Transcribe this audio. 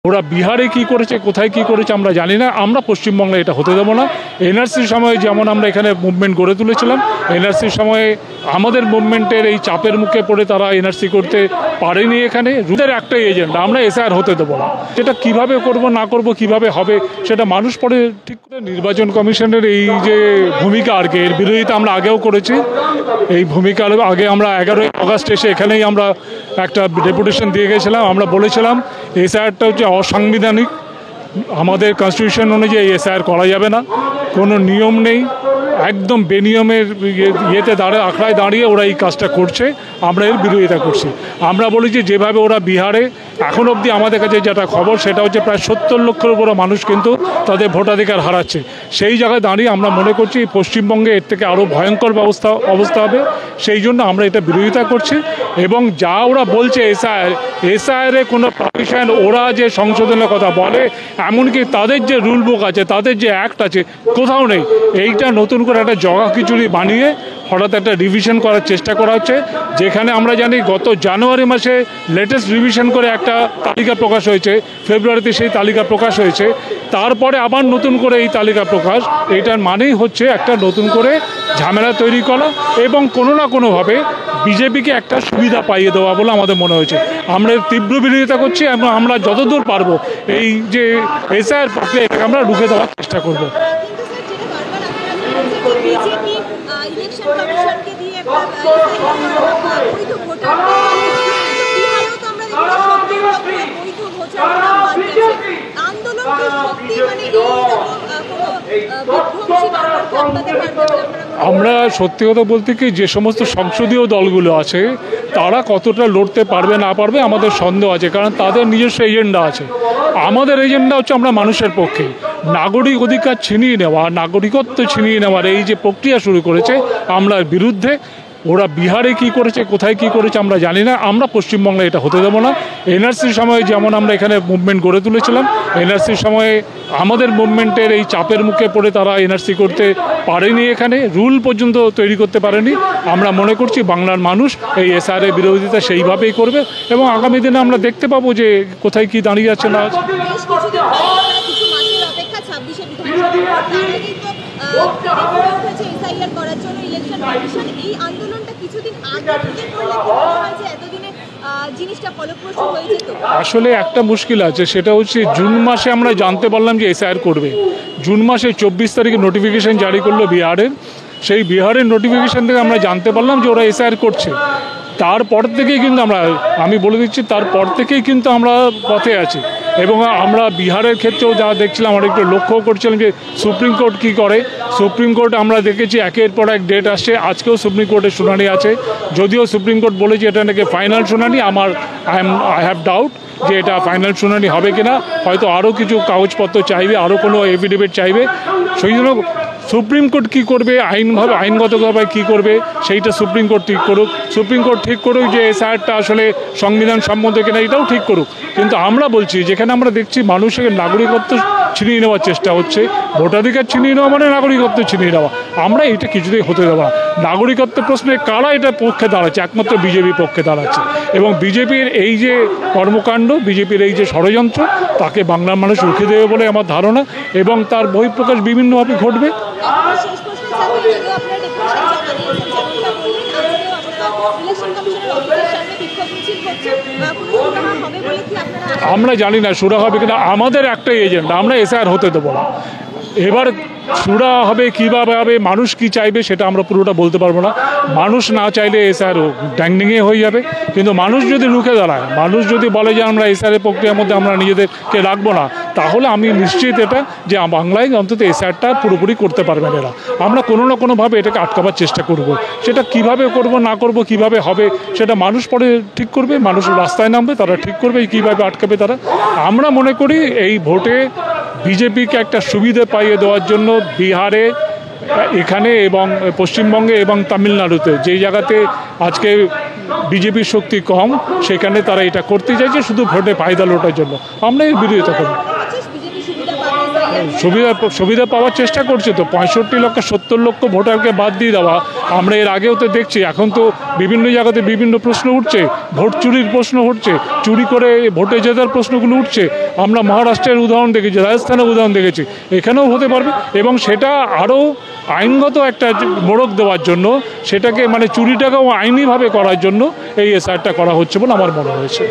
ওরা বিহারে কি করেছে, কোথায় কি করেছে আমরা জানি না। আমরা পশ্চিমবঙ্গে এটা হতে দেবো না। এনআরসির সময় যেমন আমরা এখানে মুভমেন্ট গড়ে তুলেছিলাম, এনআরসির সময়ে আমাদের মুভমেন্টের এই চাপের মুখে পড়ে তারা এনআরসি করতে পারেনি। এখানে রুদের একটাই এজেন্ডা, আমরা এসআইআর হতে দেবো না। সেটা কিভাবে করব না করব, কিভাবে হবে সেটা মানুষ পরে ঠিক করে। নির্বাচন কমিশনের এই যে ভূমিকা, আর কি এর বিরোধিতা আমরা আগেও করেছি। এই ভূমিকার আগে আমরা 11ই আগস্ট এসে এখানেই আমরা একটা ডেপুটেশন দিয়ে গেছিলাম। আমরা বলেছিলাম এসআইআরটা হচ্ছে অসাংবিধানিক, আমাদের কনস্টিটিউশন অনুযায়ী এসআইআর করা যাবে না, কোনো নিয়ম নেই, একদম বেনিয়মের ইয়েতে আখড়ায় দাঁড়িয়ে ওরা এই কাজটা করছে। আমরা এর বিরোধিতা করছি। আমরা বলেছি যেভাবে ওরা বিহারে এখন অবধি আমাদের কাছে যেটা খবর সেটা হচ্ছে প্রায় 70 লক্ষের উপরে মানুষ কিন্তু তাদের ভোটাধিকার হারাচ্ছে। সেই জায়গায় দাঁড়িয়ে আমরা মনে করছি পশ্চিমবঙ্গে এর থেকে আরও ভয়ঙ্কর অবস্থা হবে। সেই জন্য আমরা এটা বিরোধিতা করছি। এবং যা ওরা বলছে এসআইআরে কোনো প্রভিশন, ওরা যে সংশোধনের কথা বলে, এমনকি তাদের যে রুল বুক আছে, তাদের যে অ্যাক্ট আছে, কোথাও নেই। এইটা নতুন করে একটা জগা খিচুড়ি বানিয়ে হঠাৎ একটা রিভিশন করার চেষ্টা করা হচ্ছে। যেখানে আমরা জানি গত জানুয়ারি মাসে লেটেস্ট রিভিশন করে একটা তালিকা প্রকাশ হয়েছে, ফেব্রুয়ারিতে সেই তালিকা প্রকাশ হয়েছে, তারপরে আবার নতুন করে এই তালিকা প্রকাশ। এটার মানেই হচ্ছে একটা নতুন করে ঝামেলা তৈরি করা এবং কোনো না কোনোভাবে বিজেপিকে একটা সুবিধা পাইয়ে দেওয়া বলে আমাদের মনে হয়েছে। আমরা তীব্র বিরোধিতা করছি এবং আমরা যতদূর পারবো এই যে এসআইআর প্রক্রিয়া এটাকে আমরা রুখে দেওয়ার চেষ্টা করব। আমরা সত্যি কথা বলতে কি, যে সমস্ত সংসদীয় দলগুলো আছে তারা কতটা লড়তে পারবে না পারবে আমাদের সন্দেহ আছে, কারণ তাদের নিজস্ব এজেন্ডা আছে। আমাদের এজেন্ডা হচ্ছে আমরা মানুষের পক্ষে। নাগরিক অধিকার ছিনিয়ে নেওয়া, নাগরিকত্ব ছিনিয়ে নেওয়ার এই যে প্রক্রিয়া শুরু করেছে, আমরা বিরুদ্ধে। ওরা বিহারে কি করেছে, কোথায় কি করেছে আমরা জানি না। আমরা পশ্চিমবঙ্গে এটা হতে দেবো না। এনআরসির সময় যেমন আমরা এখানে মুভমেন্ট গড়ে তুলেছিলাম, এনআরসির সময়ে আমাদের মুভমেন্টের এই চাপের মুখে পড়ে তারা এনআরসি করতে পারেনি, এখানে রুল পর্যন্ত তৈরি করতে পারেনি। আমরা মনে করছি বাংলার মানুষ এই এসআইআরের বিরোধিতা সেইভাবেই করবে এবং আগামী দিনে আমরা দেখতে পাবো যে কোথায় কি দাঁড়িয়ে আছে না আছে। আসলে একটা মুশকিল আছে, সেটা হচ্ছে জুন মাসে আমরা জানতে পারলাম যে এসআইআর করবে। জুন মাসে 24 তারিখে নোটিফিকেশন জারি করলো বিহারের। সেই বিহারের নোটিফিকেশন থেকে আমরা জানতে পারলাম যে ওরা এসআইআর করছে। তারপর থেকেই কিন্তু আমি বলে দিচ্ছি, তারপর থেকেই কিন্তু আমরা পথে আছি। এবং আমরা বিহারের ক্ষেত্রেও যা দেখছিলাম, আমরা একটু লক্ষ্য করছিলাম যে সুপ্রিম কোর্ট কী করে। সুপ্রিম কোর্ট আমরা দেখেছি একের পর এক ডেট আসছে। আজকেও সুপ্রিম কোর্টের শুনানি আছে, যদিও সুপ্রিম কোর্ট বলেছে এটা নাকি ফাইনাল শুনানি। আই হ্যাভ ডাউট যে এটা ফাইনাল শুনানি হবে কিনা। হয়তো আরও কিছু কাগজপত্র চাইবে, আরও কোনো এফিডেভিট চাইবে। সেই জন্য সুপ্রিম কোর্ট কী করবে, আইনগতভাবে কী করবে সেইটা সুপ্রিম কোর্ট ঠিক করুক। সুপ্রিম কোর্ট ঠিক করুক যে এসআইআরটা আসলে সংবিধান সম্মত কিনা, এটাও ঠিক করুক। কিন্তু আমরা বলছি, যেখানে আমরা দেখছি মানুষের নাগরিকত্ব ছিনিয়ে নেওয়ার চেষ্টা হচ্ছে, ভোটাধিকার ছিনিয়ে নেওয়া মানে নাগরিকত্ব ছিনিয়ে নেওয়া, আমরা এটা কিছুতেই হতে দেবো না। নাগরিকত্ব প্রশ্নে কারা এটা পক্ষে দাঁড়াচ্ছে? একমাত্র বিজেপি পক্ষে দাঁড়াচ্ছে। এবং বিজেপির এই যে কর্মকাণ্ড, বিজেপির এই যে ষড়যন্ত্র, তাকে বাংলার মানুষ রুখে দেবে বলে আমার ধারণা এবং তার বহিঃপ্রকাশ বিভিন্নভাবে ঘটবে। আমরা জানি না শুরু হবে কিনা। আমাদের একটাই এজেন্ডা, আমরা এসআইআর হতে দেবো না। এবার শুরু হবে কীভাবে হবে, মানুষ কি চাইবে সেটা আমরা পুরোটা বলতে পারবো না। মানুষ না চাইলে এসআইআর ড্যাংডিংয়ে হয়ে যাবে। কিন্তু মানুষ যদি রুখে দাঁড়ায়, মানুষ যদি বলে যে আমরা এসআইআর প্রক্রিয়ার মধ্যে আমরা নিজেদেরকে রাখবো না, তাহলে আমি নিশ্চিত এটা যে বাংলায় অন্তত এসআইআরটা পুরোপুরি করতে পারবেন এরা। আমরা কোনো না কোনোভাবে এটাকে আটকাবার চেষ্টা করব। সেটা কিভাবে করব না করব, কিভাবে হবে সেটা মানুষ পরে ঠিক করবে। মানুষ রাস্তায় নামবে, তারা ঠিক করবে কীভাবে আটকাবে তারা। আমরা মনে করি এই ভোটে বিজেপিকে একটা সুবিধা পাইয়ে দেওয়ার জন্য বিহারে, এখানে এবং পশ্চিমবঙ্গে এবং তামিলনাড়ুতে, যেই জায়গাতে আজকে বিজেপির শক্তি কম, সেখানে তারা এটা করতে চাইছে শুধু ভোটে ফায়দা লোটার জন্য। আমরা এর বিরোধিতা করি। সুবিধা পাওয়ার চেষ্টা করছে তো। 65,70,00,000 ভোটারকে বাদ দিয়ে দেওয়া, আমরা এর আগেও তো দেখছি। এখন তো বিভিন্ন জায়গাতে বিভিন্ন প্রশ্ন উঠছে, ভোট চুরির প্রশ্ন উঠছে, চুরি করে ভোটে জেতার প্রশ্নগুলো উঠছে। আমরা মহারাষ্ট্রের উদাহরণ দেখেছি, রাজস্থানের উদাহরণ দেখেছি, এখানেও হতে পারবে। এবং সেটা আরও আইনগত একটা মোড়ক দেওয়ার জন্য, সেটাকে মানে চুরিটাকেও আইনিভাবে করার জন্য এই এসআইআরটা করা হচ্ছে বলে আমার মনে হয়েছে।